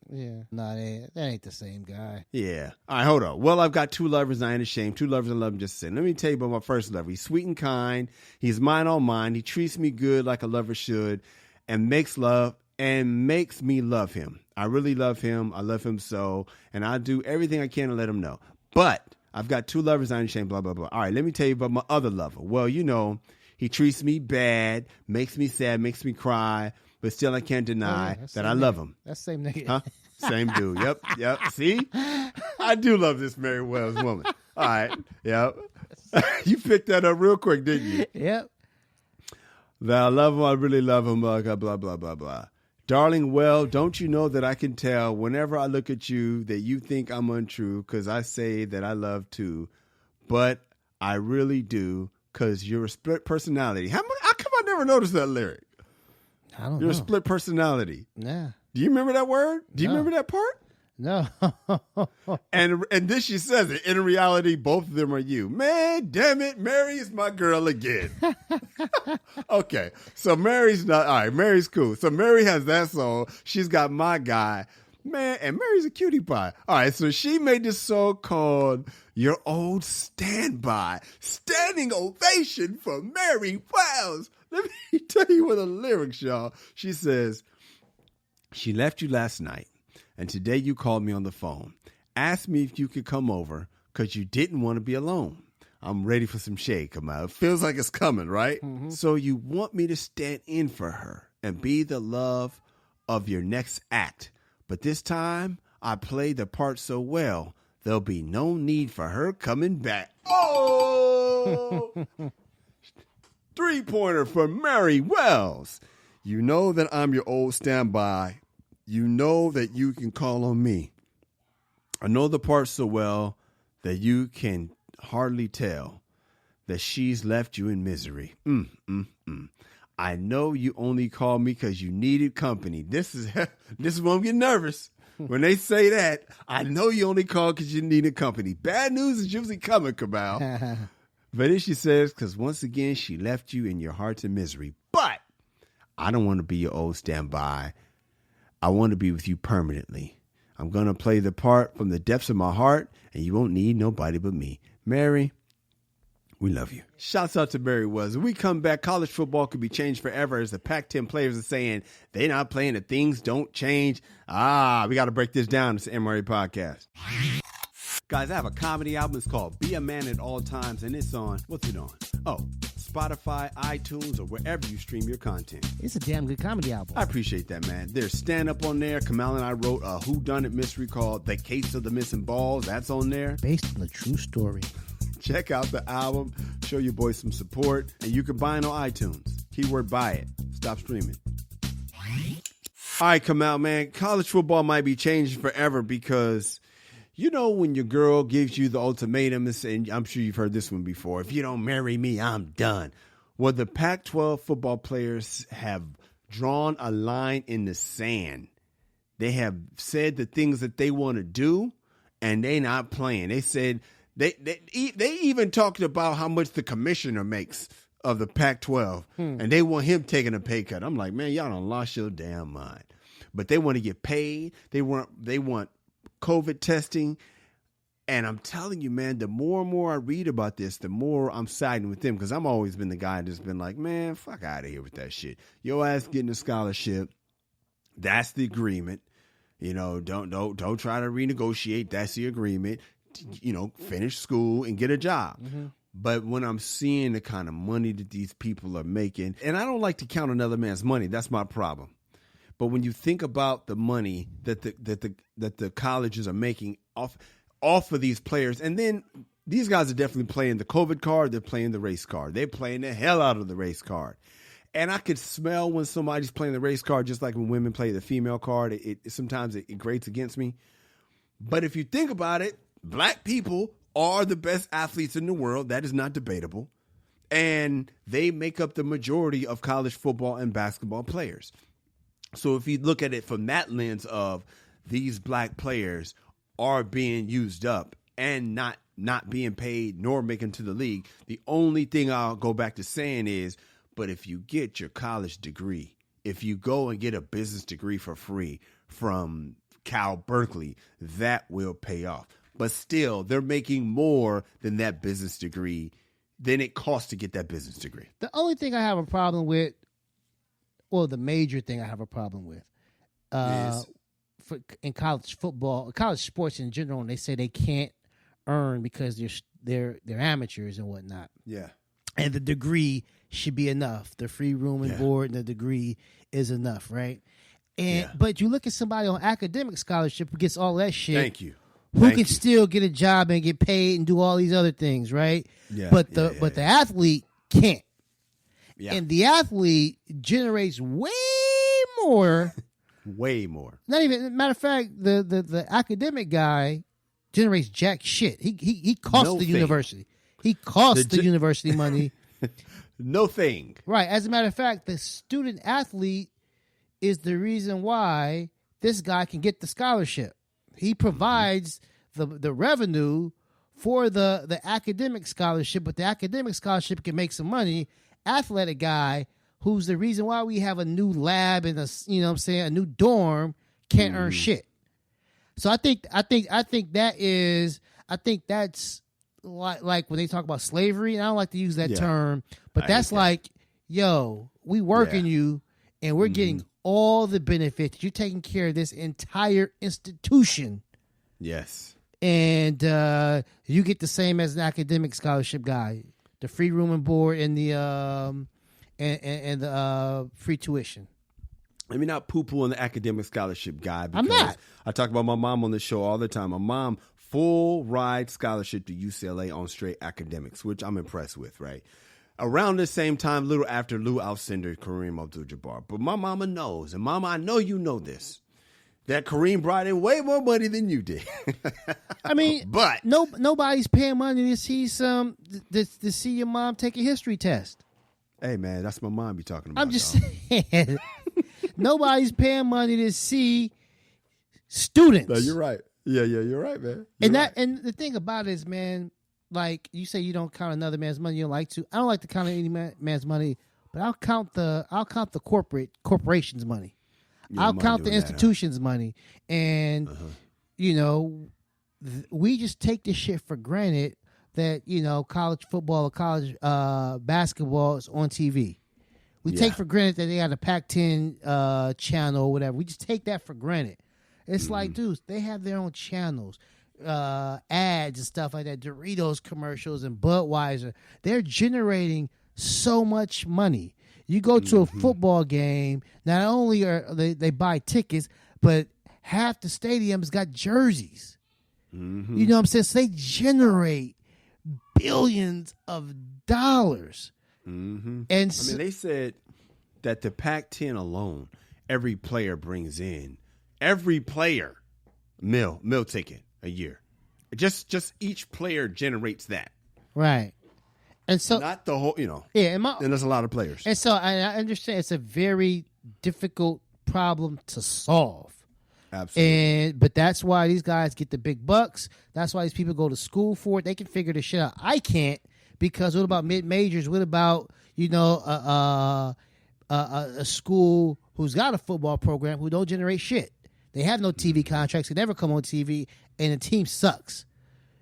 Yeah. Nah, that ain't the same guy. Yeah. All right, hold on. Well, I've got two lovers, and I ain't ashamed. Two lovers, I love him just the same. Let me tell you about my first lover. He's sweet and kind. He's mine all mine. He treats me good like a lover should, and makes me love him. I really love him. I love him so, and I do everything I can to let him know. But I've got two lovers, I ain't ashamed, blah, blah, blah. All right, let me tell you about my other lover. Well, you know, he treats me bad, makes me sad, makes me cry, but still I can't deny that I love him. That's the same nigga. Huh? Same dude. Yep. See? I do love this Mary Wells woman. All right. Yep. You picked that up real quick, didn't you? Yep. That I love him. I really love him. Blah, blah, blah, blah, blah. Darling, well, don't you know that I can tell whenever I look at you that you think I'm untrue because I say that I love too, but I really do because you're a split personality. How come I never noticed that lyric? I don't know. You're a split personality. Yeah. Do you remember that word? Do you remember that part? No. And then she says it. In reality, both of them are you. Man, damn it, Mary is my girl again. Okay, so Mary's not, all right, Mary's cool. So Mary has that song. She's got my guy. Man, and Mary's a cutie pie. All right, so she made this song called Your Old Standby. Standing ovation for Mary Wells. Let me tell you what the lyrics, y'all. She says, she left you last night, and today you called me on the phone. Asked me if you could come over because you didn't want to be alone. I'm ready for some shade come out. It feels like it's coming, right? Mm-hmm. So you want me to stand in for her and be the love of your next act. But this time, I played the part so well, there'll be no need for her coming back. Oh! 3-pointer for Mary Wells. You know that I'm your old standby. You know that you can call on me. I know the part so well that you can hardly tell that she's left you in misery. I know you only called me because you needed company. This is when I'm getting nervous. When they say that, I know you only called because you needed company. Bad news is usually coming, Cabal. But then she says, because once again, she left you in your heart in misery. But I don't want to be your old standby. I want to be with you permanently. I'm going to play the part from the depths of my heart, and you won't need nobody but me. Mary, we love you. Shouts out to Mary Wells. When we come back, college football could be changed forever as the Pac-10 players are saying they're not playing, that things don't change. We got to break this down. It's the MRA Podcast. Guys, I have a comedy album. It's called Be a Man at All Times, and it's on, what's it on? Oh, Spotify, iTunes, or wherever you stream your content. It's a damn good comedy album. I appreciate that, man. There's stand-up on there. Kamal and I wrote a whodunit mystery called The Case of the Missing Balls. That's on there. Based on a true story. Check out the album. Show your boy some support. And you can buy it on iTunes. Keyword buy it. Stop streaming. All right, Kamal, man. College football might be changing forever because, you know, when your girl gives you the ultimatum, and I'm sure you've heard this one before, if you don't marry me, I'm done. Well, the Pac-12 football players have drawn a line in the sand. They have said the things that they want to do, and they not playing. They said they even talked about how much the commissioner makes of the Pac-12, and they want him taking a pay cut. I'm like, man, y'all done lost your damn mind. But they want to get paid. They want COVID testing. And I'm telling you, man, the more and more I read about this, the more I'm siding with them, because I've always been the guy that's been like, man, fuck out of here with that shit. Your ass getting a scholarship. That's the agreement. You know, don't try to renegotiate. That's the agreement. You know, finish school and get a job. Mm-hmm. But when I'm seeing the kind of money that these people are making, and I don't like to count another man's money. That's my problem. But when you think about the money that the colleges are making off of these players, and then these guys are definitely playing the COVID card. They're playing the race card. They're playing the hell out of the race card. And I could smell when somebody's playing the race card, just like when women play the female card. Sometimes it grates against me. But if you think about it, black people are the best athletes in the world. That is not debatable. And they make up the majority of college football and basketball players. So if you look at it from that lens of these black players are being used up and not being paid nor making to the league, the only thing I'll go back to saying is, but if you get your college degree, if you go and get a business degree for free from Cal Berkeley, that will pay off. But still, they're making more than that business degree than it costs to get that business degree. The only thing I have a problem with, well, the major thing I have a problem with, in college football, college sports in general, and they say they can't earn because they're amateurs and whatnot. Yeah. And the degree should be enough. The free room and board and the degree is enough, right? But you look at somebody on academic scholarship who gets all that shit. Thank you. Who can still get a job and get paid and do all these other things, right? Yeah. But the athlete can't. Yeah. And the athlete generates way more. Way more. Not even, matter of fact, the academic guy generates jack shit. He costs the university. He costs the university money. No thing. Right. As a matter of fact, the student athlete is the reason why this guy can get the scholarship. He provides the revenue for the academic scholarship, but the academic scholarship can make some money. Athletic guy, who's the reason why we have a new lab and a new dorm, can't earn shit. So I think that's like when they talk about slavery, and I don't like to use that term, but that's like, yo, we working you and we're getting all the benefits. You're taking care of this entire institution. Yes. And you get the same as an academic scholarship guy, the free room and board and the and the free tuition. Let me not poo-poo on the academic scholarship guy. Because I'm not. I talk about my mom on the show all the time. My mom, full ride scholarship to UCLA on straight academics, which I'm impressed with, right? Around the same time, little after Lou Alcindor, Kareem Abdul-Jabbar. But my mama knows, and mama, I know you know this, that Kareem brought in way more money than you did. I mean, but nobody's paying money to see to see your mom take a history test. Hey, man, that's my mom be talking about. I'm just saying. Nobody's paying money to see students. No, you're right. Yeah, you're right, man. And the thing about it is, man, like you say, you don't count another man's money. You don't like to. I don't like to count any man's money, but I'll count the corporation's money. I'll count the institution's money, and we just take this shit for granted that college football or college basketball is on TV. We take for granted that they got a Pac-10 channel or whatever. We just take that for granted. It's like, dudes, they have their own channels, ads and stuff like that, Doritos commercials and Budweiser. They're generating so much money. You go to a football game, not only are they buy tickets, but half the stadium's got jerseys. Mm-hmm. You know what I'm saying? So they generate billions of dollars. Mm-hmm. And I mean, they said that the Pac-10 alone, every player brings in meal ticket a year. Just each player generates that, right? And so not the whole, and there's a lot of players. And so I understand it's a very difficult problem to solve. Absolutely. But that's why these guys get the big bucks. That's why these people go to school for it. They can figure this shit out. I can't, because what about mid-majors? What about, a school who's got a football program who don't generate shit? They have no TV contracts. They never come on TV, and the team sucks.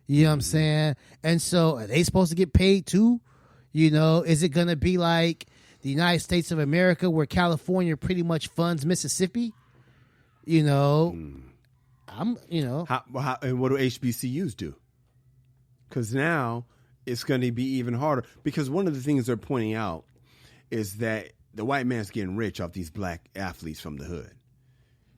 You know what I'm saying? And so are they supposed to get paid too? Is it going to be like the United States of America where California pretty much funds Mississippi? How, and what do HBCUs do? Because now it's going to be even harder. Because one of the things they're pointing out is that the white man's getting rich off these black athletes from the hood.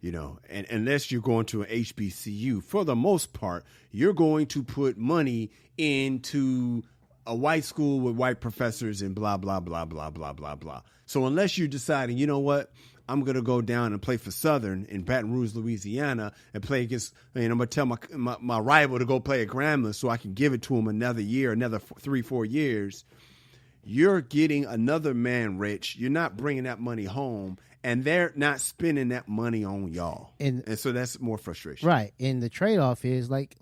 And unless you're going to an HBCU, for the most part, you're going to put money into a white school with white professors and blah, blah, blah, blah, blah, blah, blah. So unless you're deciding, you know what, I'm going to go down and play for Southern in Baton Rouge, Louisiana, and play against, I'm going to tell my rival to go play at Grambling so I can give it to him another year, another 3-4 years. You're getting another man rich. You're not bringing that money home. And they're not spending that money on y'all. And so that's more frustration. Right. And the trade-off is like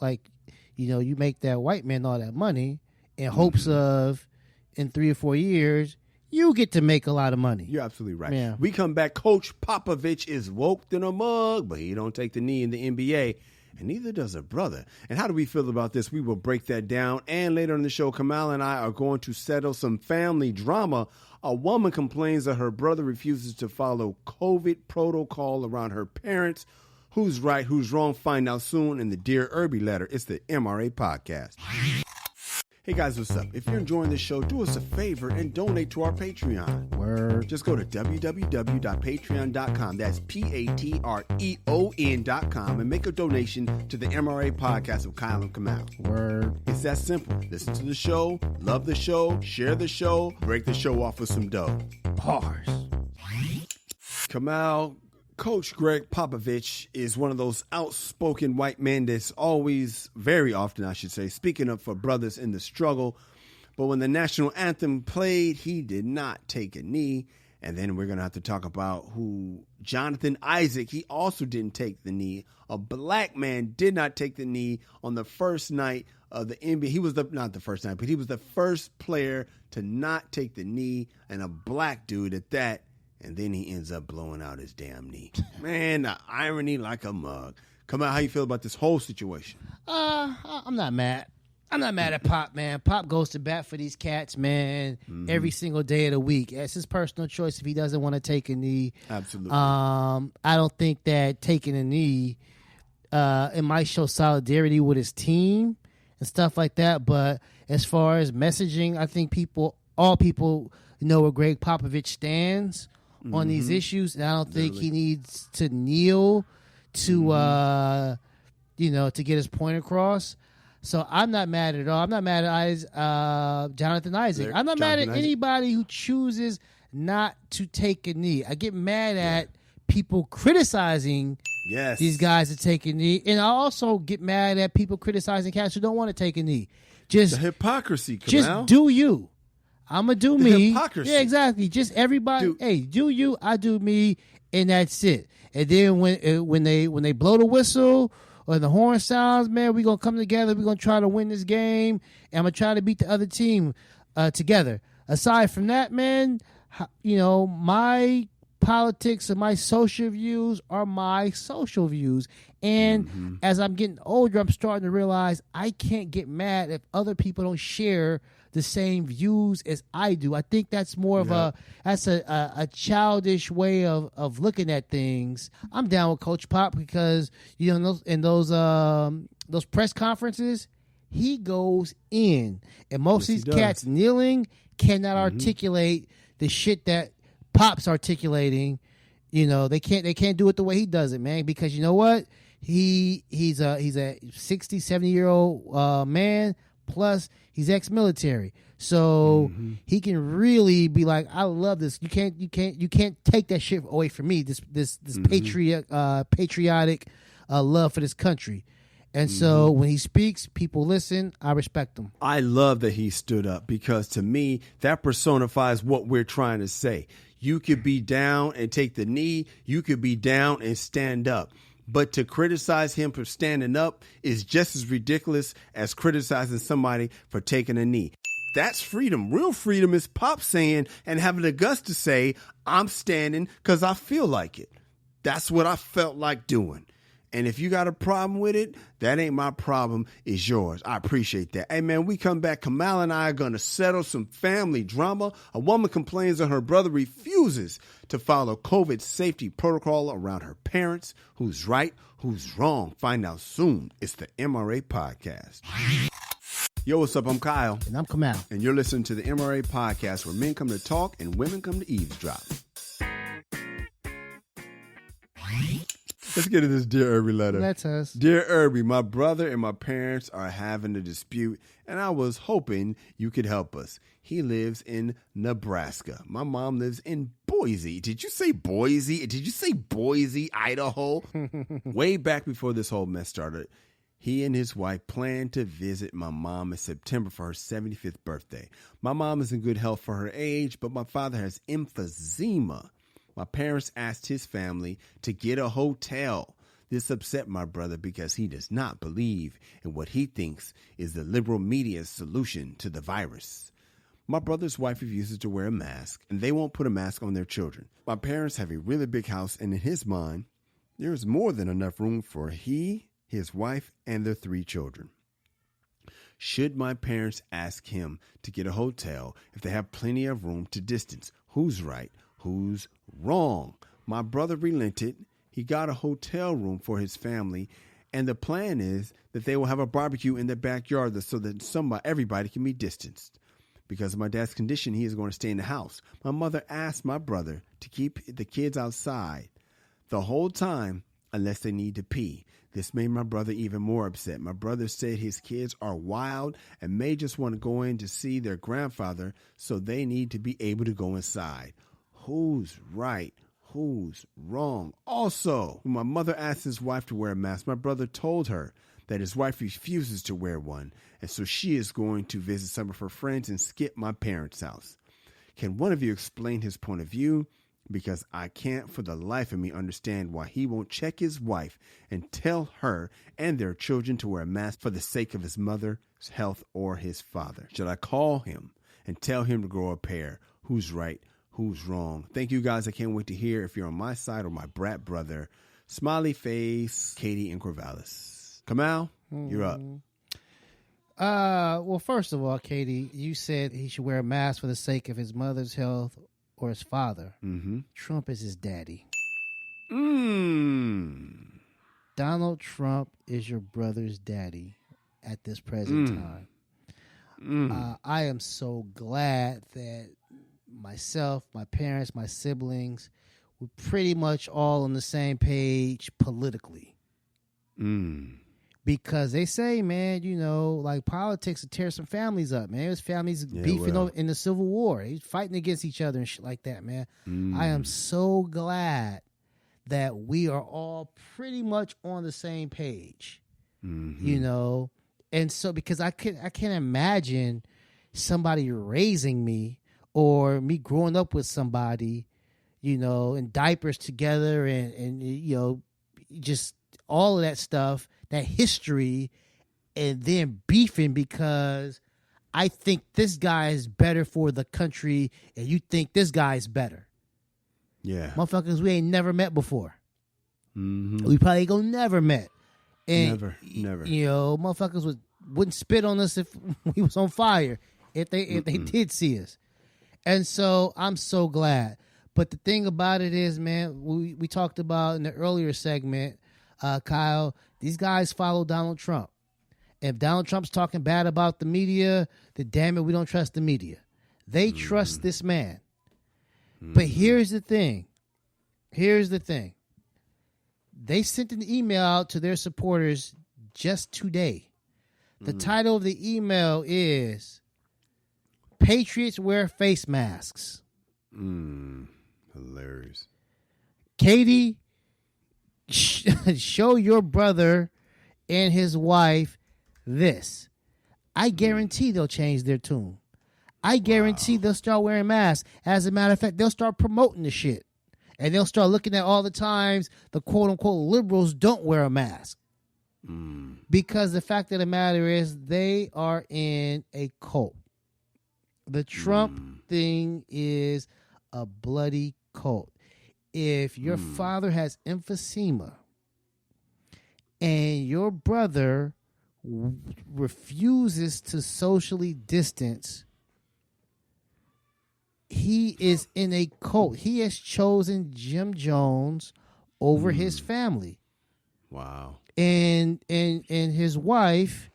you make that white man all that money in hopes of in 3 or 4 years, you get to make a lot of money. You're absolutely right. Yeah. We come back. Coach Popovich is woke in a mug, but he don't take the knee in the NBA. And neither does a brother. And how do we feel about this? We will break that down. And later in the show, Kamal and I are going to settle some family drama. A woman complains that her brother refuses to follow COVID protocol around her parents. Who's right, who's wrong? Find out soon in the Dear Irby letter. It's the MRA podcast. Hey guys, what's up? If you're enjoying this show, do us a favor and donate to our Patreon. Word. Just go to www.patreon.com. That's Patreon.com and make a donation to the MRA podcast with Kyle and Kamal. Word. It's that simple. Listen to the show, love the show, share the show, break the show off with some dough. Bars. Kamal, Coach Greg Popovich is one of those outspoken white men that's always, very often I should say, speaking up for brothers in the struggle. But when the national anthem played, he did not take a knee. And then we're going to have to talk about who Jonathan Isaac, he also didn't take the knee. A black man did not take the knee on the first night of the NBA. He was not the first night, but he was the first player to not take the knee, and a black dude at that. And then he ends up blowing out his damn knee. Man, the irony like a mug. Come out, how you feel about this whole situation? I'm not mad. I'm not mad at Pop, man. Pop goes to bat for these cats, man, every single day of the week. It's his personal choice if he doesn't want to take a knee. Absolutely. I don't think that taking a knee, it might show solidarity with his team and stuff like that. But as far as messaging, I think all people know where Greg Popovich stands on these issues, and I don't think he needs to kneel to, to get his point across. So I'm not mad at all. I'm not mad at Jonathan Isaac. I'm not mad at anybody who chooses not to take a knee. I get mad at people criticizing these guys to take a knee. And I also get mad at people criticizing cats who don't want to take a knee. Just the hypocrisy, Kamal. Just do you. I'm going to do me. Hypocrisy. Yeah, exactly. Just everybody, hey, do you, I do me, and that's it. And then when they blow the whistle or the horn sounds, man, we're going to come together. We're going to try to win this game. And I'm going to try to beat the other team together. Aside from that, man, my politics and my social views are my social views. And as I'm getting older, I'm starting to realize I can't get mad if other people don't share the same views as I do. I think that's more of a childish way of looking at things. I'm down with Coach Pop because in those press conferences, he goes in, and most of these cats kneeling cannot articulate the shit that Pop's articulating. They can't do it the way he does it, man. Because you know what? He's a 60, 70-year-old man. Plus, he's ex-military, so he can really be like, "I love this. You can't take that shit away from me. This patriotic love for this country." And so when he speaks, people listen. I respect him. I love that he stood up because to me, that personifies what we're trying to say. You could be down and take the knee. You could be down and stand up. But to criticize him for standing up is just as ridiculous as criticizing somebody for taking a knee. That's freedom. Real freedom is Pop saying and having the guts to say, I'm standing because I feel like it. That's what I felt like doing. And if you got a problem with it, that ain't my problem. It's yours. I appreciate that. Hey, man, we come back. Kamal and I are going to settle some family drama. A woman complains that her brother refuses to follow COVID safety protocol around her parents. Who's right? Who's wrong? Find out soon. It's the MRA Podcast. Yo, what's up? I'm Kyle. And I'm Kamal. And you're listening to the MRA Podcast, where men come to talk and women come to eavesdrop. Let's get to this Dear Irby letter. That's us. Dear Irby, my brother and my parents are having a dispute, and I was hoping you could help us. He lives in Nebraska. My mom lives in Boise. Did you say Boise? Did you say Boise, Idaho? Way back before this whole mess started, he and his wife planned to visit my mom in September for her 75th birthday. My mom is in good health for her age, but my father has emphysema. My parents asked his family to get a hotel. This upset my brother because he does not believe in what he thinks is the liberal media's solution to the virus. My brother's wife refuses to wear a mask, and they won't put a mask on their children. My parents have a really big house, and in his mind, there is more than enough room for he, his wife, and their 3 children. Should my parents ask him to get a hotel if they have plenty of room to distance? Who's right? Who's wrong? My brother relented. He got a hotel room for his family, and the plan is that they will have a barbecue in their backyard so that everybody can be distanced. Because of my dad's condition, he is going to stay in the house. My mother asked my brother to keep the kids outside the whole time unless they need to pee. This made my brother even more upset. My brother said his kids are wild and may just want to go in to see their grandfather, so they need to be able to go inside. Who's right? Who's wrong? Also, when my mother asked his wife to wear a mask, my brother told her that his wife refuses to wear one, and so she is going to visit some of her friends and skip my parents' house. Can one of you explain his point of view? Because I can't for the life of me understand why he won't check his wife and tell her and their children to wear a mask for the sake of his mother's health or his father. Should I call him and tell him to grow a pair? Who's right? Who's wrong? Thank you guys. I can't wait to hear if you're on my side or my brat brother. Smiley face, Katie and Corvallis. Kamal, you're up. Well, first of all, Katie, you said he should wear a mask for the sake of his mother's health or his father. Mm-hmm. Trump is his daddy. Donald Trump is your brother's daddy at this present time. I am so glad that myself, my parents, my siblings, we're pretty much all on the same page politically. Because they say, man, you know, like politics will tear some families up, man. There's families beefing over in the Civil War. He's fighting against each other and shit like that, man. I am so glad that we are all pretty much on the same page, you know. And so, because I can't imagine somebody raising me or me growing up with somebody, you know, in diapers together and you know, just all of that stuff, that history, and then beefing because I think this guy is better for the country and you think this guy is better. Yeah. Motherfuckers we ain't never met before. We probably ain't gonna never met. And, never. You know, motherfuckers wouldn't spit on us if we was on fire, if they did see us. And so I'm so glad. But the thing about it is, man, we talked about in the earlier segment, Kyle, these guys follow Donald Trump. If Donald Trump's talking bad about the media, then damn it, we don't trust the media. They trust this man. But here's the thing. They sent an email out to their supporters just today. The title of the email is Patriots Wear Face Masks. Hilarious. Katie, show your brother and his wife this. I guarantee they'll change their tune. I guarantee they'll start wearing masks. As a matter of fact, they'll start promoting the shit. And they'll start looking at all the times the quote-unquote liberals don't wear a mask. Because the fact of the matter is they are in a cult. The Trump thing is a bloody cult. If your father has emphysema and your brother refuses to socially distance, he is in a cult. He has chosen Jim Jones over his family. Wow. And his wife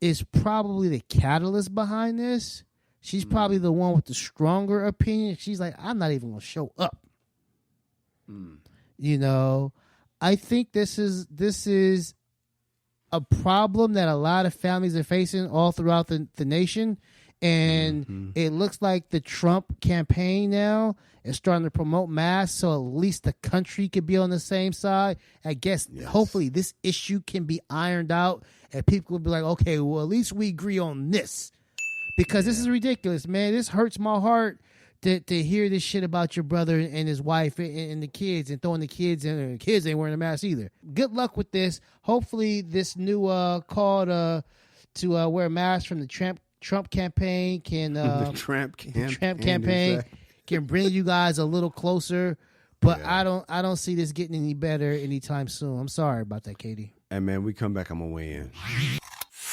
is probably the catalyst behind this. She's probably the one with the stronger opinion. She's like, I'm not even going to show up. You know, I think this is a problem that a lot of families are facing all throughout the nation. And it looks like the Trump campaign now is starting to promote masks, so at least the country could be on the same side. I guess hopefully this issue can be ironed out and people will be like, okay, well, at least we agree on this. Because this is ridiculous, man. This hurts my heart to hear this shit about your brother and his wife and the kids and throwing the kids in there. The kids ain't wearing a mask either. Good luck with this. Hopefully this new call to wear a mask from the Trump campaign can the Trump campaign can bring you guys a little closer. But I don't see this getting any better anytime soon. I'm sorry about that, Katie. Hey man, we come back, I'm gonna weigh in.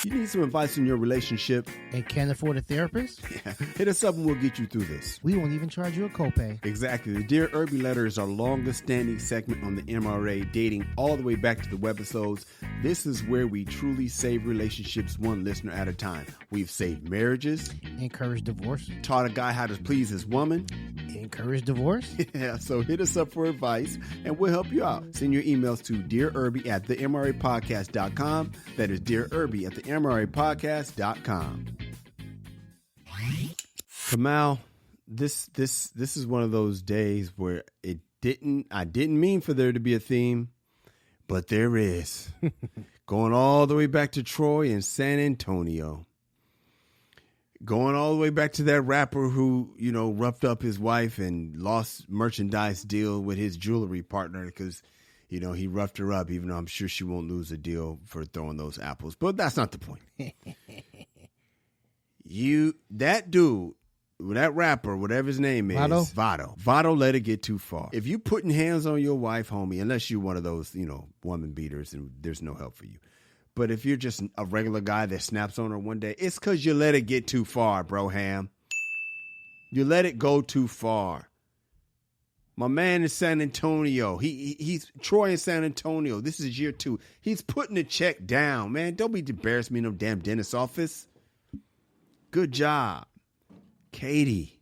You need some advice in your relationship and can't afford a therapist? Yeah. Hit us up and we'll get you through this. We won't even charge you a copay. Exactly. The Dear Irby letter is our longest standing segment on the MRA, dating all the way back to the webisodes. This is where we truly save relationships one listener at a time. We've saved marriages. Encouraged divorce. Taught a guy how to please his woman. Encouraged divorce. Yeah, so hit us up for advice and we'll help you out. Send your emails to dearirby@themrapodcast.com. That is dearirby@themrapodcast.com. Kamal, this is one of those days where I didn't mean for there to be a theme, but there is. Going all the way back to Troy and San Antonio. going all the way back to that rapper who, roughed up his wife and lost merchandise deal with his jewelry partner because, he roughed her up, even though I'm sure she won't lose a deal for throwing those apples. But that's not the point. That dude, that rapper, whatever his name is, Vado let it get too far. If you putting hands on your wife, homie, unless you're one of those, woman beaters and there's no help for you. But if you're just a regular guy that snaps on her one day, it's because you let it get too far, bro, Ham. You let it go too far. My man in San Antonio, he's Troy in San Antonio. This is year 2. He's putting the check down, man. Don't be embarrassing me in no damn dentist office. Good job. Katie,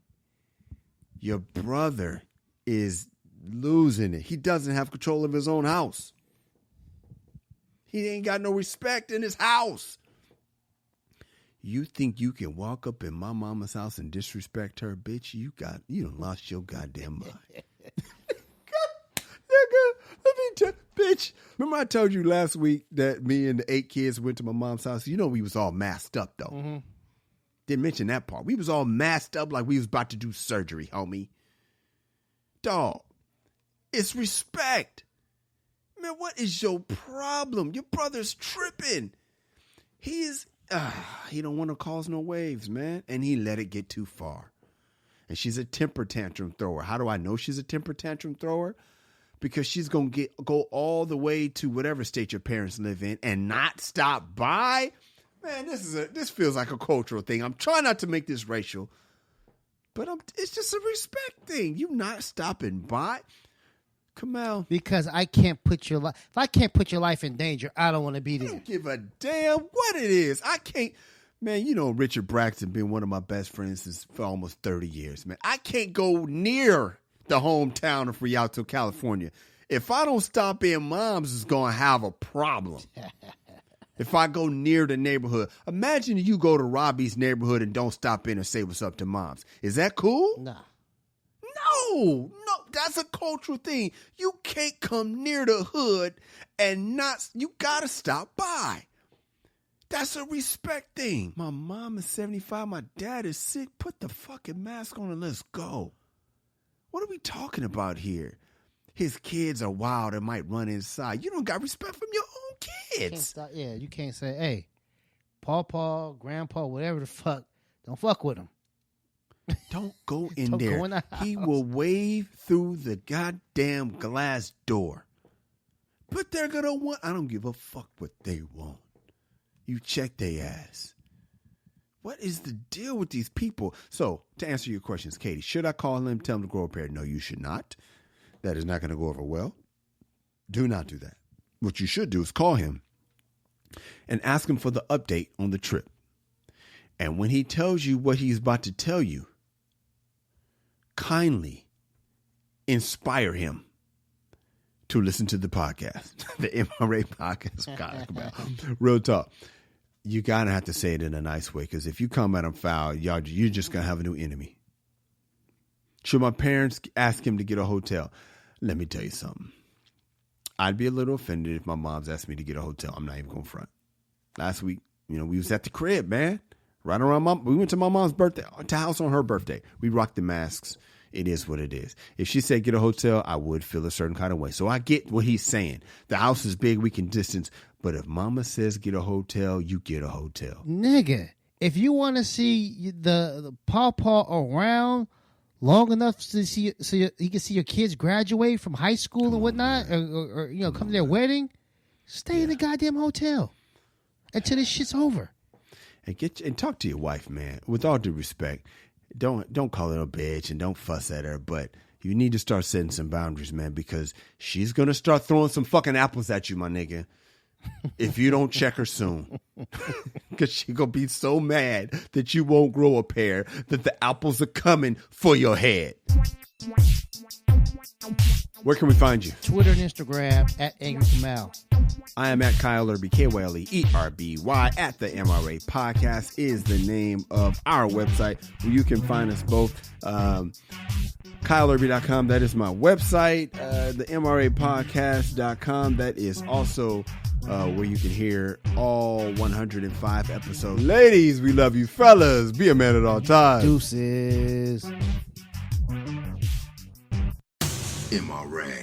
your brother is losing it. He doesn't have control of his own house. He ain't got no respect in his house. You think you can walk up in my mama's house and disrespect her, bitch? You done lost your goddamn mind. Nigga, let me tell bitch. Remember I told you last week that me and the 8 kids went to my mom's house? We was all masked up, though. Mm-hmm. Didn't mention that part. We was all masked up like we was about to do surgery, homie. Dog, it's respect. Man, what is your problem? Your brother's tripping. He don't want to cause no waves, man. And he let it get too far. And she's a temper tantrum thrower. How do I know she's a temper tantrum thrower? Because she's going to go all the way to whatever state your parents live in and not stop by. Man, this feels like a cultural thing. I'm trying not to make this racial, but it's just a respect thing. You not stopping by. Kamal. Because I can't put your life. If I can't put your life in danger, I don't want to be there. I don't give a damn what it is. I can't. Man, Richard Braxton been one of my best friends for almost 30 years, man. I can't go near the hometown of Rialto, California. If I don't stop in, Mom's is going to have a problem. If I go near the neighborhood. Imagine you go to Robbie's neighborhood and don't stop in and say what's up to Mom's. Is that cool? Nah. No, that's a cultural thing. You can't come near the hood and you got to stop by. That's a respect thing. My mom is 75. My dad is sick. Put the fucking mask on and let's go. What are we talking about here? His kids are wild and might run inside. You don't got respect from your own kids. You can't say, hey, Paw, Grandpa, whatever the fuck, don't fuck with him. Don't go in there. Go in the he will wave through the goddamn glass door. But they're going to want, I don't give a fuck what they want. You check their ass. What is the deal with these people? So, to answer your questions, Katie, should I call him, tell him to grow a pair? No, you should not. That is not going to go over well. Do not do that. What you should do is call him and ask him for the update on the trip. And when he tells you what he's about to tell you, kindly inspire him to listen to the podcast, the MRA podcast. God, real talk. You got to have to say it in a nice way, because if you come at him foul, you're just going to have a new enemy. Should my parents ask him to get a hotel? Let me tell you something. I'd be a little offended if my mom's asked me to get a hotel. I'm not even going to front. Last week, we was at the crib, man. Right around we went to my mom's birthday, to house on her birthday. We rocked the masks. It is what it is. If she said get a hotel, I would feel a certain kind of way. So I get what he's saying. The house is big, we can distance. But if mama says get a hotel, you get a hotel. Nigga, if you want to see the Paw around long enough to see so you can see your kids graduate from high school and whatnot, or come to their wedding, stay in the goddamn hotel until this shit's over. And talk to your wife, man. With all due respect, don't call her a bitch and don't fuss at her, but you need to start setting some boundaries, man, because she's gonna start throwing some fucking apples at you, my nigga, if you don't check her soon. Because she's gonna be so mad that you won't grow a pair, that the apples are coming for your head. Where can we find you? Twitter and Instagram at Angry Kamal. I am at Kyle Irby, KYLEERBY. At the MRA Podcast is the name of our website, where you can find us both. KyleIrby.com, that is my website. The MRApodcast.com, that is also where you can hear all 105 episodes. Ladies, we love you. Fellas, be a man at all times. Deuces. MRA.